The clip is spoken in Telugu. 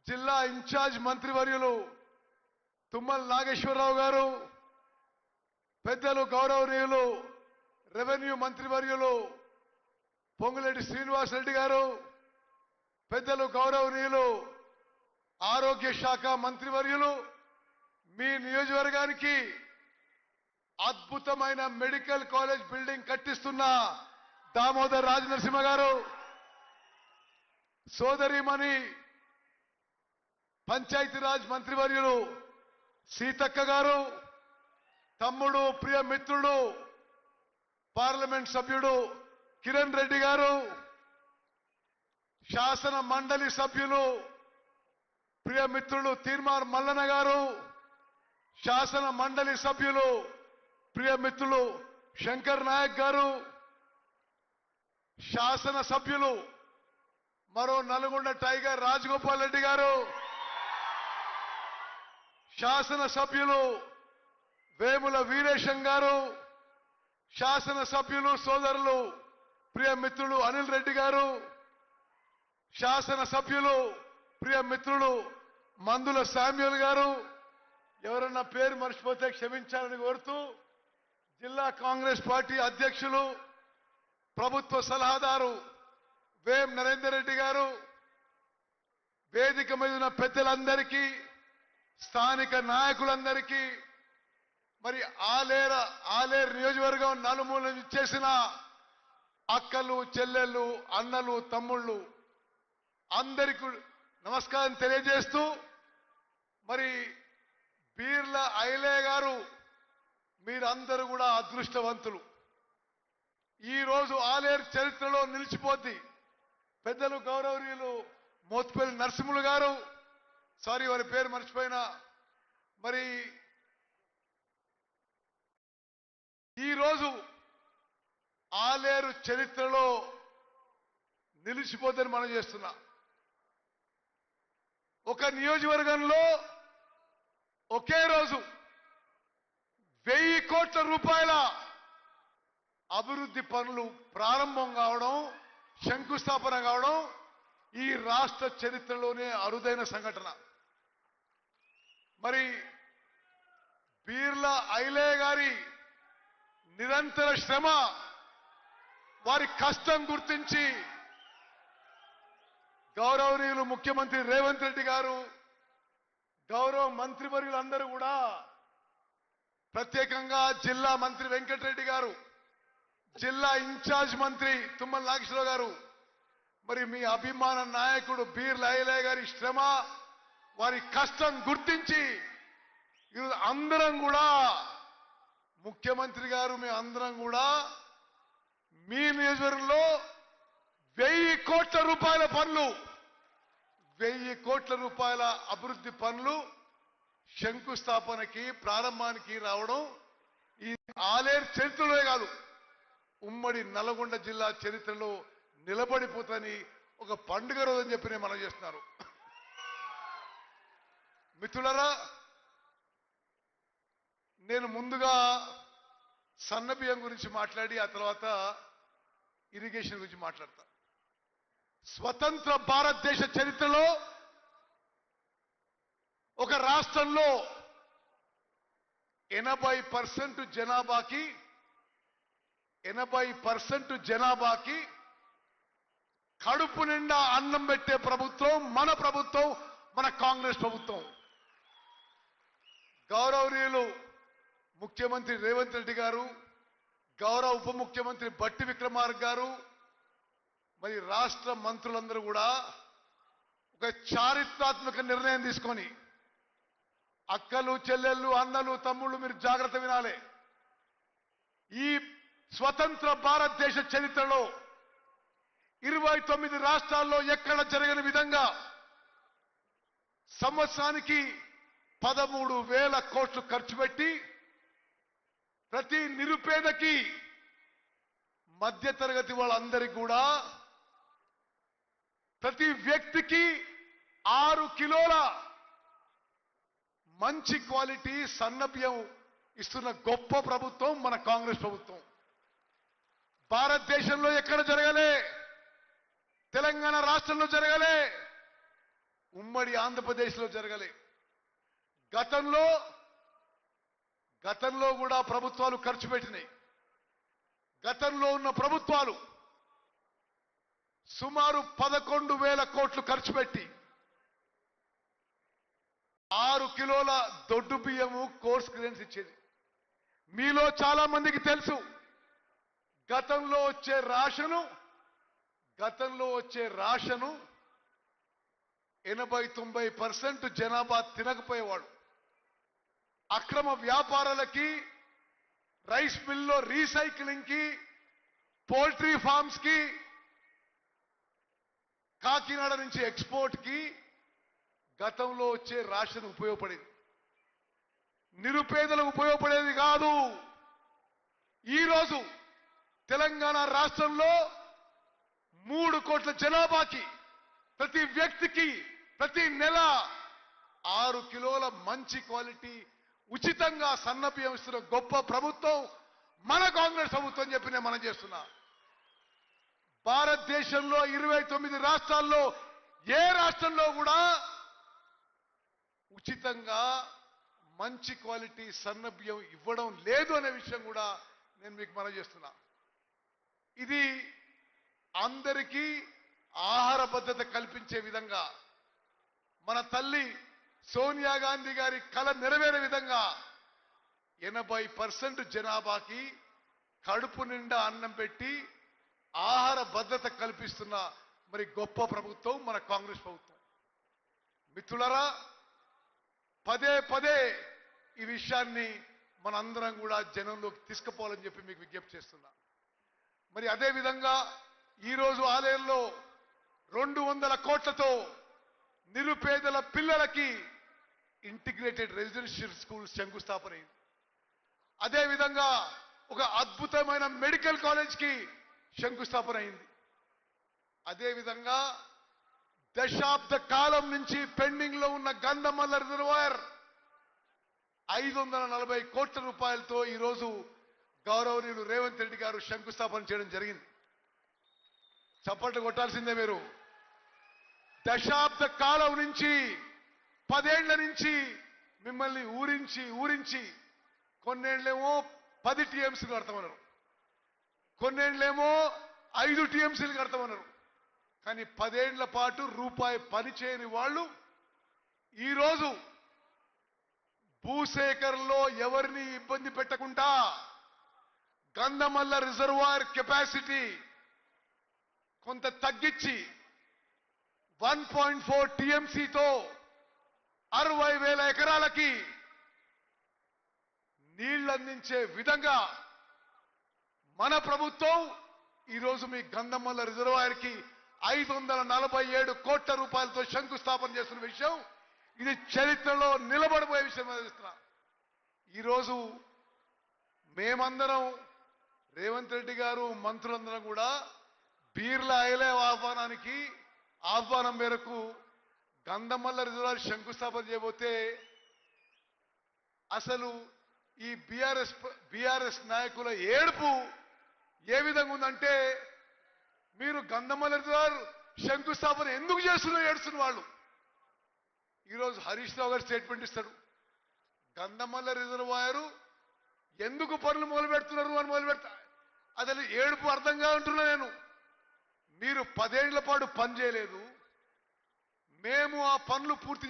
జిల్లా ఇన్ఛార్జ్ మంత్రివర్యులు తుమ్మల నాగేశ్వరరావు గారు, పెద్దలు గౌరవనీయులు రెవెన్యూ మంత్రివర్యులు పొంగులేటి శ్రీనివాసరెడ్డి గారు, పెద్దలు గౌరవనీయులు ఆరోగ్య శాఖ మంత్రివర్యులు, మీ నియోజకవర్గానికి అద్భుతమైన మెడికల్ కాలేజ్ బిల్డింగ్ కట్టిస్తున్న దామోదర్ రాజనరసింహ గారు, సోదరిమణి పంచాయతీరాజ్ మంత్రివర్యులు సీతక్క గారు, తమ్ముడు ప్రియ మిత్రుడు పార్లమెంట్ సభ్యుడు కిరణ్ రెడ్డి గారు, శాసన మండలి సభ్యులు ప్రియ మిత్రులు తీర్మార్ మల్లన్న గారు, శాసన మండలి సభ్యులు ప్రియ మిత్రులు శంకర్ నాయక్ గారు, శాసన సభ్యులు మరో నల్గొండ టైగర్ రాజగోపాల్ రెడ్డి గారు, శాసన సభ్యులు వేముల వీరేశం గారు, శాసన సభ్యులు సోదరులు ప్రియ మిత్రులు అనిల్ రెడ్డి గారు, శాసన సభ్యులు ప్రియ మిత్రులు మందుల శామ్యూల్ గారు, ఎవరన్నా పేరు మర్చిపోతే క్షమించాలని కోరుతూ జిల్లా కాంగ్రెస్ పార్టీ అధ్యక్షులు ప్రభుత్వ సలహాదారు వేం నరేందర్ రెడ్డి గారు, వేదిక మీద ఉన్న పెద్దలందరికీ, స్థానిక నాయకులందరికీ, మరి ఆలేరు నియోజకవర్గం నలుమూల ఇచ్చేసిన అక్కలు చెల్లెళ్ళు అన్నలు తమ్ముళ్ళు అందరికీ నమస్కారం తెలియజేస్తూ, మరి బీర్ల ఐలే గారు మీరందరూ కూడా అదృష్టవంతులు. ఈరోజు ఆలేరు చరిత్రలో నిలిచిపోద్ది. పెద్దలు గౌరవనీయులు మోత్పల్లి నరసింహులు గారు, సారీ వారి పేరు మర్చిపోయినా, మరి ఈరోజు ఆలేరు చరిత్రలో నిలిచిపోద్దని మనం చేస్తున్నా. ఒక నియోజకవర్గంలో ఒకే రోజు 1000 కోట్ల రూపాయల అభివృద్ధి పనులు ప్రారంభం కావడం, శంకుస్థాపన కావడం ఈ రాష్ట్ర చరిత్రలోనే అరుదైన సంఘటన. మరి బీర్ల ఐలే గారి నిరంతర శ్రమ, వారి కష్టం గుర్తించి గౌరవనీయులు ముఖ్యమంత్రి రేవంత్ రెడ్డి గారు, గౌరవ మంత్రివర్యులందరూ కూడా, ప్రత్యేకంగా జిల్లా మంత్రి వెంకటరెడ్డి గారు, జిల్లా ఇన్ఛార్జ్ మంత్రి తుమ్మల నాగేశ్వరరావు గారు, మరి మీ అభిమాన నాయకుడు బీర్ల ఐలే గారి శ్రమ, వారి కష్టం గుర్తించి ఈరోజు అందరం కూడా, ముఖ్యమంత్రి గారు మీ అందరం కూడా మీ నియోజకవర్గంలో 1000 కోట్ల రూపాయల పనులు, 1000 కోట్ల రూపాయల అభివృద్ధి పనులు శంకుస్థాపనకి ప్రారంభానికి రావడం ఈ ఆలేరు చరిత్రలోనే కాదు, ఉమ్మడి నల్గొండ జిల్లా చరిత్రలో నిలబడిపోతని ఒక పండుగ రోజని చెప్పి నేను మనం చేస్తున్నారు. మిత్రులారా, నేను ముందుగా సన్నబియ్యం గురించి మాట్లాడి ఆ తర్వాత ఇరిగేషన్ గురించి మాట్లాడతా. స్వతంత్ర భారతదేశ చరిత్రలో ఒక రాష్ట్రంలో 80% జనాభాకి కడుపు నిండా అన్నం పెట్టే ప్రభుత్వం మన కాంగ్రెస్ ప్రభుత్వం. గౌరవనీయులు ముఖ్యమంత్రి రేవంత్ రెడ్డి గారు, గౌరవ ఉప ముఖ్యమంత్రి బట్టి విక్రమార్క గారు, మరి రాష్ట్ర మంత్రులందరూ కూడా ఒక చారిత్రాత్మక నిర్ణయం తీసుకొని, అక్కలు చెల్లెళ్ళు అన్నలు తమ్ముళ్ళు మీరు జాగ్రత్త వినాలి. ఈ స్వతంత్ర భారతదేశ చరిత్రలో 29 రాష్ట్రాల్లో ఎక్కడ జరగని విధంగా సంవత్సరానికి 13,000 కోట్లు ఖర్చు పెట్టి ప్రతి నిరుపేదకి, మధ్యతరగతి వాళ్ళందరికీ కూడా ప్రతి వ్యక్తికి 6 కిలోల మంచి క్వాలిటీ సన్నబియ్యం ఇస్తున్న గొప్ప ప్రభుత్వం మన కాంగ్రెస్ ప్రభుత్వం. భారతదేశంలో ఎక్కడ జరగలే, తెలంగాణ రాష్ట్రంలో జరగలే. ఉమ్మడి ఆంధ్రప్రదేశ్లో జరగలే. గతంలో కూడా ప్రభుత్వాలు ఖర్చు పెట్టినాయి. గతంలో ఉన్న ప్రభుత్వాలు సుమారు 11,000 కోట్లు ఖర్చు పెట్టి 6 కిలోల దొడ్డు బియ్యము కోర్స్ గ్రెయిన్స్ ఇచ్చేది. మీలో చాలా మందికి తెలుసు గతంలో వచ్చే రాషను 80-90% జనాభా తినకపోయేవాడు. అక్రమ వ్యాపారాలకి, రైస్ మిల్లో రీసైక్లింగ్ కి, పౌల్ట్రీ ఫార్మ్స్ కి, కాకినాడ నుంచి ఎక్స్పోర్ట్ కి గతంలో వచ్చే రాషన్ ఉపయోగపడేది. నిరుపేదలకు ఉపయోగపడేది కాదు. ఈరోజు తెలంగాణ రాష్ట్రంలో 3 కోట్ల జనాభాకి ప్రతి వ్యక్తికి ప్రతి నెల 6 కిలోల మంచి క్వాలిటీ ఉచితంగా సన్న బియ్యం ఇస్తున్న గొప్ప ప్రభుత్వం మన కాంగ్రెస్ ప్రభుత్వం చెప్పి నేను మనం చేస్తున్నా. భారతదేశంలో 29 రాష్ట్రాల్లో ఏ రాష్ట్రంలో కూడా ఉచితంగా మంచి క్వాలిటీ సన్న బియ్యం ఇవ్వడం లేదు అనే విషయం కూడా నేను మీకు మనం చేస్తున్నా. ఇది అందరికీ ఆహార భద్రత కల్పించే విధంగా, మన తల్లి సోనియా గాంధీ గారి కల నెరవేరే విధంగా 80% జనాభాకి కడుపు నిండా అన్నం పెట్టి ఆహార భద్రత కల్పిస్తున్న మరి గొప్ప ప్రభుత్వం మన కాంగ్రెస్ ప్రభుత్వం. మిత్రులారా, పదే ఈ విషయాన్ని మనందరం కూడా జనంలోకి తీసుకుపోవాలని చెప్పి మీకు విజ్ఞప్తి చేస్తున్నా. మరి అదే విధంగా ఈరోజు ఆలయంలో 200 కోట్లతో నిరుపేదల పిల్లలకి ఇంటిగ్రేటెడ్ రెసిడెన్షియల్ స్కూల్ శంకుస్థాపన అయింది. అదేవిధంగా ఒక అద్భుతమైన మెడికల్ కాలేజ్కి శంకుస్థాపన అయింది. అదేవిధంగా దశాబ్ద కాలం నుంచి పెండింగ్ లో ఉన్న గంధమల్ల రిజర్వాయర్ 540 కోట్ల రూపాయలతో ఈరోజు గౌరవనీయులు రేవంత్ రెడ్డి గారు శంకుస్థాపన చేయడం జరిగింది. చప్పట్లు కొట్టాల్సిందే మీరు. దశాబ్ద కాలం నుంచి 10 ఏళ్ల నుంచి మిమ్మల్ని ఊరించి కొన్నేళ్లేమో 10 టీఎంసీలు కడతామన్నారు, కొన్నేళ్లేమో 5 టీఎంసీలు కడతామన్నారు. కానీ 10 ఏళ్ల పాటు రూపాయి పని చేయని వాళ్ళు ఈరోజు భూసేకరణలో ఎవరిని ఇబ్బంది పెట్టకుండా గంధమల్ల రిజర్వాయర్ కెపాసిటీ కొంత తగ్గించి 1.4 టీఎంసీతో 60,000 ఎకరాలకి నీళ్లందించే విధంగా మన ప్రభుత్వం ఈరోజు మీ గంధమల్ల రిజర్వాయర్ కి 547 కోట్ల రూపాయలతో శంకుస్థాపన చేస్తున్న విషయం, ఇది చరిత్రలో నిలబడిపోయే విషయం. ఈరోజు మేమందరం, రేవంత్ రెడ్డి గారు, మంత్రులందరం కూడా బీర్ల ఐలే ఆహ్వానం మేరకు గంధమల్ల రిజర్వాయర్ శంకుస్థాపన చేయబోతే అసలు ఈ బీఆర్ఎస్ నాయకుల ఏడుపు ఏ విధంగా ఉందంటే, మీరు గంధమల్ల రిజర్వాయర్ శంకుస్థాపన ఎందుకు ఏడుస్తున్న వాళ్ళు. ఈరోజు హరీష్ రావు గారు స్టేట్మెంట్ ఇస్తాడు, గంధమల్ల రిజర్వాయర్ ఎందుకు పనులు మొదలు పెడుతున్నారు అని మొదలు పెడతా. అసలు ఏడుపు అర్థంగా ఉంటున్నా నేను. మీరు 10 ఏళ్ల పాటు పని చేయలేదు, మేము ఆ పనులు పూర్తి